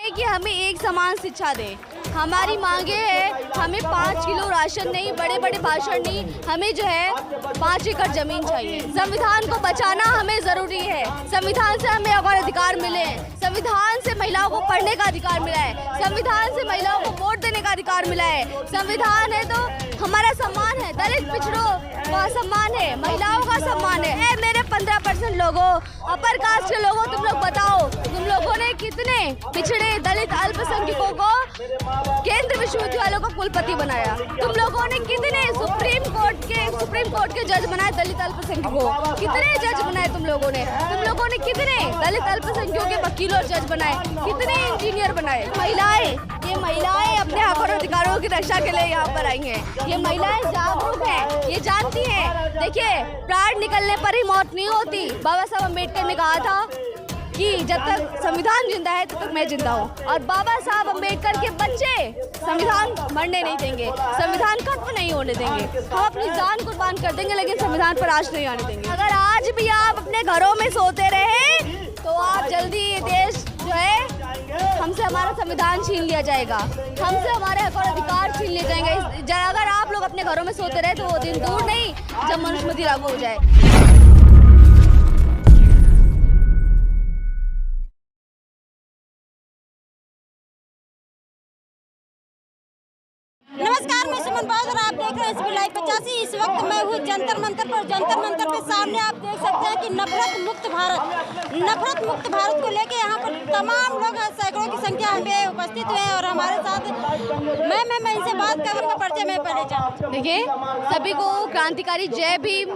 है कि हमें एक समान शिक्षा दे। हमारी मांगे है, हमें 5 किलो राशन नहीं, बड़े बड़े भाषण नहीं, हमें जो है 5 एकड़ जमीन चाहिए। संविधान को बचाना हमें जरूरी है। संविधान से हमें अगर अधिकार मिले, संविधान से महिलाओं को पढ़ने का अधिकार मिला है, संविधान से महिलाओं को वोट देने का अधिकार मिला है। संविधान है तो हमारा सम्मान है, दलित पिछड़ों का सम्मान है, महिलाओं का सम्मान है। मेरे 15% लोगों, अपर कास्ट के लोगों, तुम लोग बताओ, तुम लोगों ने कितने पिछड़े दलित अल्पसंख्यकों को केंद्र विश्वविद्यालयों का कुलपति बनाया? तुम लोगों ने कितने सुप्रीम कोर्ट के जज बनाए दलित अल्पसंख्यकों? कितने जज बनाए तुम लोगों ने? तुम लोगों ने कितने दलित अल्पसंख्यकों के वकील और जज बनाए? कितने इंजीनियर बनाए? ये महिलाएं अपने हक और अधिकारों की रक्षा के लिए यहाँ पर आई हैं। ये महिलाएं जागरूक हैं, ये जानती हैं। देखिए, प्राण निकलने पर ही मौत नहीं होती। बाबा साहब अम्बेडकर ने कहा था कि जब तक संविधान जिंदा है तब तक मैं जिंदा हूँ। और बाबा साहब अम्बेडकर के बच्चे संविधान मरने नहीं देंगे, संविधान खत्म नहीं होने देंगे। हम अपनी जान कुर्बान कर देंगे, लेकिन संविधान पर आँच नहीं आने देंगे। अगर आज भी आप अपने घरों में सोते रहे तो आप जल्दी ये देश जो है, हमसे हमारा संविधान छीन लिया जाएगा, हमसे हमारे हक और अधिकार छीन लिए जाएंगे। अगर आप लोग अपने घरों में सोते रहे तो वो दिन दूर नहीं जब मनुस्मृति लागू हो जाए। नमस्कार, मैं सुमन बाज और आप देख रहे हैं SB लाइव 85। इस वक्त मैं हूँ जंतर मंतर पर। जंतर मंतर के सामने आप देख सकते हैं कि नफरत मुक्त भारत को लेके यहाँ पर तमाम लोग सैकड़ों की संख्या में उपस्थित हुए हैं और हमारे साथ मैं इनसे बात करूँगा। परिचय मैं पहले जाऊँ। देखिए, सभी को क्रांतिकारी जय भीम,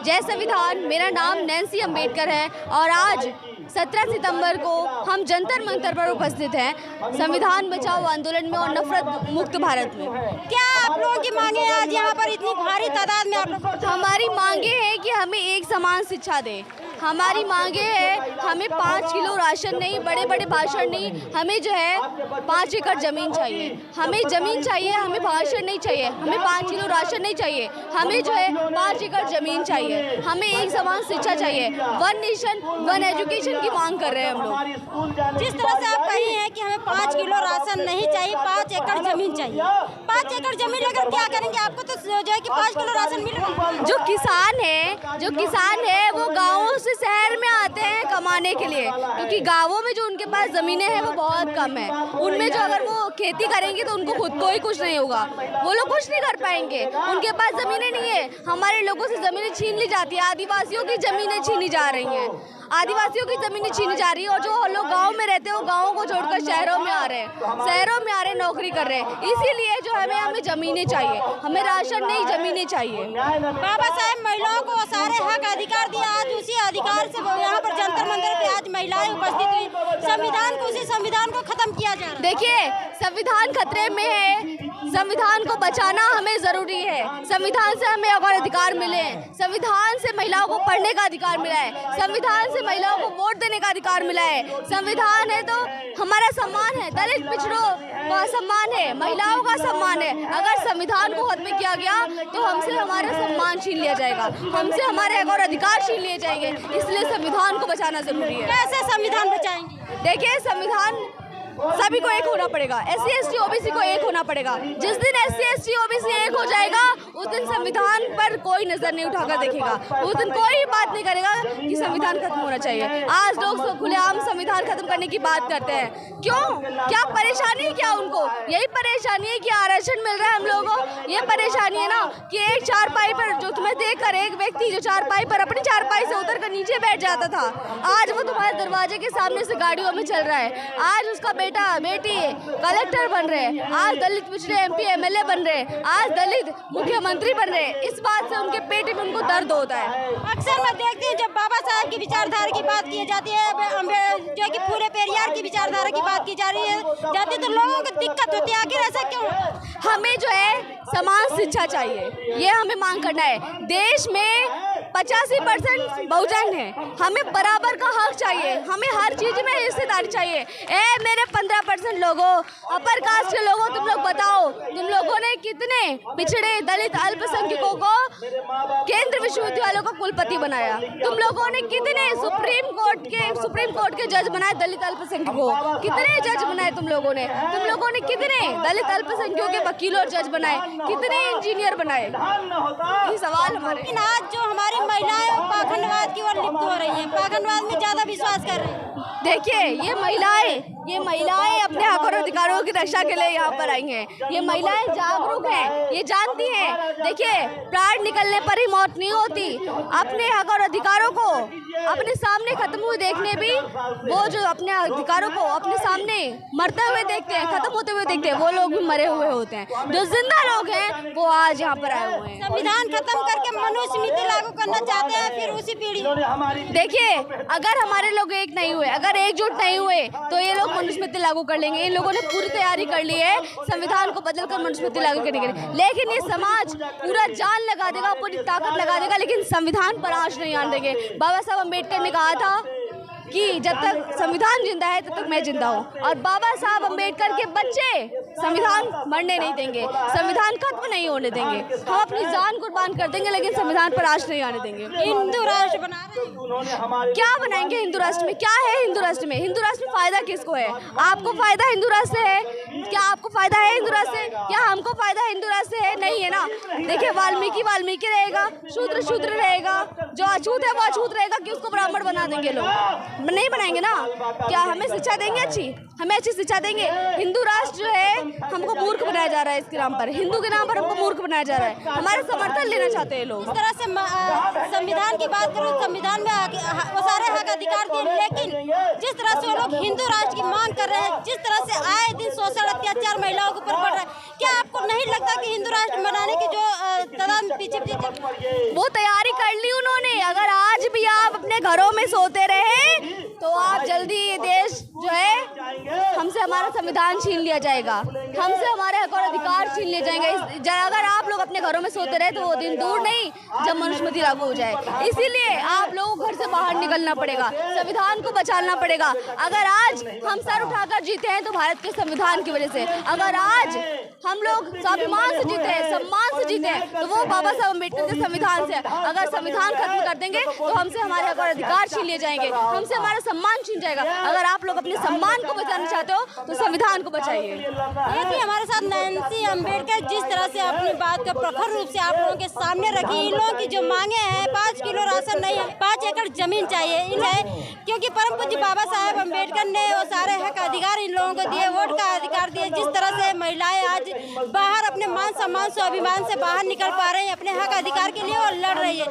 जय संविधान। मेरा नाम नैन्सी अम्बेडकर है और आज 17 सितंबर को हम जंतर मंतर पर उपस्थित हैं संविधान बचाओ आंदोलन में और नफरत मुक्त भारत में। क्या आप लोगों की मांगे आज यहाँ पर इतनी भारी तादाद में? आप लोग, हमारी मांगे है कि हमें एक समान शिक्षा दे। हमारी मांगे है, हमें 5 किलो राशन नहीं, बड़े बड़े भाषण नहीं, हमें जो है 5 एकड़ जमीन चाहिए। हमें जमीन चाहिए, हमें भाषण नहीं चाहिए, हमें 5 किलो राशन नहीं चाहिए, हमें जो है 5 एकड़ जमीन चाहिए। हमें एक समान शिक्षा चाहिए। 1 नेशन 1 एजुकेशन की मांग कर रहे हैं हम लोग। जिस तरह से आप कही हैं कि हमें 5 किलो राशन नहीं चाहिए, 5 एकड़ जमीन चाहिए। 5 एकड़ जमीन लेकर क्या करेंगे? आपको तो जो है कि 5 किलो राशन मिल रहा है। जो किसान है वो गाँवों से शहर में आते हैं कमाने के लिए, क्योंकि गाँवों में जो उनके पास जमीनें हैं वो बहुत कम है। उनमें जो अगर वो खेती करेंगे तो उनको खुद को ही कुछ नहीं होगा, वो लोग कुछ नहीं कर पाएंगे। उनके पास जमीनें नहीं है। हमारे लोगों से जमीनें छीन ली जाती है, आदिवासियों की जमीनें छीनी जा रही हैं, आदिवासियों की जमीनें छीनी जा रही है। और जो लोग गाँव में रहते हैं वो गाँव को छोड़कर शहरों में आ रहे हैं, नौकरी कर रहे हैं। इसीलिए जो हमें जमीनें चाहिए, हमें राशन नहीं, जमीनें चाहिए। बाबा साहब महिलाओं को सारे हक अधिकार दिया, आज उसी अधिकार से यहाँ पर जंतर मंतर पे आज महिलाएं उपस्थित हुई। उसी संविधान को खत्म किया जा रहा है। देखिए, संविधान खतरे में है, संविधान को बचाना हमें जरूरी है। संविधान से हमें अगर अधिकार मिले, संविधान से महिलाओं को पढ़ने का अधिकार मिला है, संविधान से महिलाओं को वोट देने का अधिकार मिला है। संविधान है तो हमारा सम्मान है, दलित पिछड़ों का सम्मान है, महिलाओं का सम्मान है। अगर संविधान को खत्म किया गया तो हमसे हमारा सम्मान छीन लिया जाएगा, हमसे हमारे हक और अधिकार छीन लिए जाएंगे। इसलिए संविधान को बचाना जरूरी है। कैसे संविधान बचाएंगे? देखिए, संविधान सभी को एक होना पड़ेगा, SC ST OBC को एक होना पड़ेगा। जिस दिन SC ST OBC एक हो जाएगा उस दिन संविधान पर कोई नजर नहीं उठाकर देखेगा, उस दिन कोई बात नहीं करेगा कि संविधान खत्म होना चाहिए। आज लोग खुलेआम संविधान खत्म करने की बात करते हैं। क्यों? क्या परेशानी है? क्या उनको यही परेशानी है कि आरक्षण मिल रहा है हम लोगों को? ये परेशानी है ना कि एक चारपाई पर जो तुम्हें देखकर एक व्यक्ति जो चारपाई पर अपनी चारपाई से उतर कर नीचे बैठ जाता था, आज वो तुम्हारे दरवाजे के सामने से गाड़ियों में चल रहा है। आज उसका बेटा बेटी कलेक्टर बन रहे हैं, आज दलित पिछड़े MP MLA बन रहे हैं, आज दलित मुख्यमंत्री बन रहे हैं। इस बात से उनके पेट में उनको दर्द होता है। अक्सर मैं देखती हूँ जब बाबा साहब की विचारधारा की बात की जाती है, जो कि पूरे पेरियार की विचारधारा की बात की जाती है तो लोगों को दिक्कत होती है। आखिर ऐसा क्यों? हमें जो है समान शिक्षा चाहिए, ये हमें मांग करना है। देश में 85% बहुजन है, हमें बराबर का हक चाहिए, हमें हर चीज में हिस्सेदारी चाहिए। मेरे 15% लोगों, अपर कास्ट के लोगों, तुम लोग बताओ, तुम लोगों ने कितने पिछड़े दलित अल्पसंख्यकों को केंद्र विश्वविद्यालयों का कुलपति बनाया? तुम लोगों ने कितने सुप्रीम कोर्ट के जज बनाए दलित अल्पसंख्यकों? कितने जज बनाए तुम लोगों ने कितने दलित अल्पसंख्यकों के वकील और जज बनाए? कितने इंजीनियर बनाए? ये सवाल हमारे। लेकिन आज जो हमारी महिलाएं पाखंडवाद की ओर लिप्त हो रही हैं, पाखंडवाद में ज्यादा विश्वास कर रही हैं। देखिए, ये महिलाएं अपने हक और अधिकारों की रक्षा के लिए यहाँ पर आई हैं। ये महिलाएं जागरूक हैं, ये जानती हैं। देखिए, प्राण निकलने पर ही मौत नहीं होती। अपने हक और अधिकारों को अपने सामने खत्म हुए देखने भी, वो जो अपने अधिकारों को अपने सामने मरते हुए देखते हैं, खत्म होते हुए देखते हैं, वो लोग भी मरे हुए होते हैं। जो जिंदा लोग हैं वो आज यहाँ पर आए हुए हैं। संविधान खत्म करके मनुस्मृति लागू करना चाहते हैं, फिर उसी पीढ़ी। देखिए, अगर हमारे लोग एक नहीं हुए, अगर एकजुट नहीं हुए, तो ये लोग मनुस्मृति लागू कर लेंगे। इन लोगों ने पूरी तैयारी कर ली है संविधान को बदलकर मनुस्मृति लागू करने के लिए, लेकिन ये समाज पूरा जान लगा देगा, पूरी ताकत लगा देगा, लेकिन संविधान पर आँच नहीं आने देंगे। बाबा साहब अम्बेडकर ने कहा था कि जब तक संविधान जिंदा है तब तक मैं जिंदा हूँ, और बाबा साहब अम्बेडकर के बच्चे संविधान मरने नहीं देंगे, संविधान खत्म नहीं होने देंगे। हम अपनी जान कुर्बान कर देंगे, लेकिन संविधान पर आँच नहीं आने देंगे। हिंदू राष्ट्र बना रहे हैं, क्या बनाएंगे हिंदू राष्ट्र में? क्या है हिंदू राष्ट्र में? हिंदू राष्ट्र में फायदा किसको है? आपको फायदा हिंदू राष्ट्र से है? क्या आपको फायदा है हिंदू राष्ट्र से? क्या हमको फायदा हिंदू राष्ट्र से है? नहीं है ना। देखिए, वाल्मीकि रहेगा, शूद्र रहेगा, जो अछूत है वो अछूत रहेगा, कि उसको ब्राह्मण बना देंगे लोग? नहीं बनाएंगे ना। क्या हमें शिक्षा देंगे अच्छी? हमें अच्छी शिक्षा देंगे? हिंदू राष्ट्र जो है हमको मूर्ख बनाया जा रहा है, इसके नाम पर, हिंदू के नाम पर हमको मूर्ख बनाया जा रहा है। हमारे समर्थन लेना चाहते हैं लोग। इस तरह से संविधान की बात करूँ, संविधान में वो सारे हक अधिकार दिए, लेकिन जिस तरह से वो लोग हिंदू राष्ट्र की मांग कर रहे हैं, जिस तरह से आए दिन शोषण अत्याचार महिलाओं के ऊपर बढ़ रहा है, क्या आपको नहीं लगता कि हिंदू राष्ट्र बनाने की जो तादाद पीछे वो तैयारी कर ली उन्होंने? अगर आज भी आप अपने घरों में सोते रहे तो आप जल्दी ये देश जो है, हमसे हमारा संविधान छीन लिया जाएगा, हमसे हमारे हक और अधिकार छीन लिए जाएंगे। अगर आप लोग अपने घरों में सोते रहे तो वो दिन दूर नहीं जब मनुस्मृति लागू हो जाए। इसीलिए आप लोगों को घर से बाहर निकलना पड़ेगा, संविधान को बचाना पड़ेगा। अगर आज हम सर उठाकर जीते हैं तो भारत के संविधान की वजह से। अगर आज हम लोग स्वाभिमान से जीते हैं, सम्मान से जीते हैं, तो वो बाबा साहब अम्बेडकर के संविधान से। अगर संविधान खत्म कर देंगे तो हमसे हमारे हक और अधिकार छीन लिए जाएंगे, हमसे हमारा सम्मान छीन जाएगा। अगर आप लोग अपने सम्मान को बचाना चाहते हो तो संविधान को बचाइए। देखिए, हमारे साथ नैन्सी अम्बेडकर जिस तरह से अपनी बात को प्रखर रूप से आप लोगों के सामने रखी। इन लोगों की जो मांगे हैं, 5 किलो राशन नहीं है, 5 एकड़ जमीन चाहिए इन्हें, क्योंकि परम पूज्य बाबा साहेब अम्बेडकर ने वो सारे हक अधिकार इन लोगों को दिए, वोट का अधिकार दिए। जिस तरह से महिलाएं आज बाहर अपने मान सम्मान स्वाभिमान से बाहर निकल पा रही हैं, अपने हक अधिकार के लिए और लड़ रही है।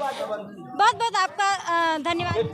बहुत बहुत आपका धन्यवाद।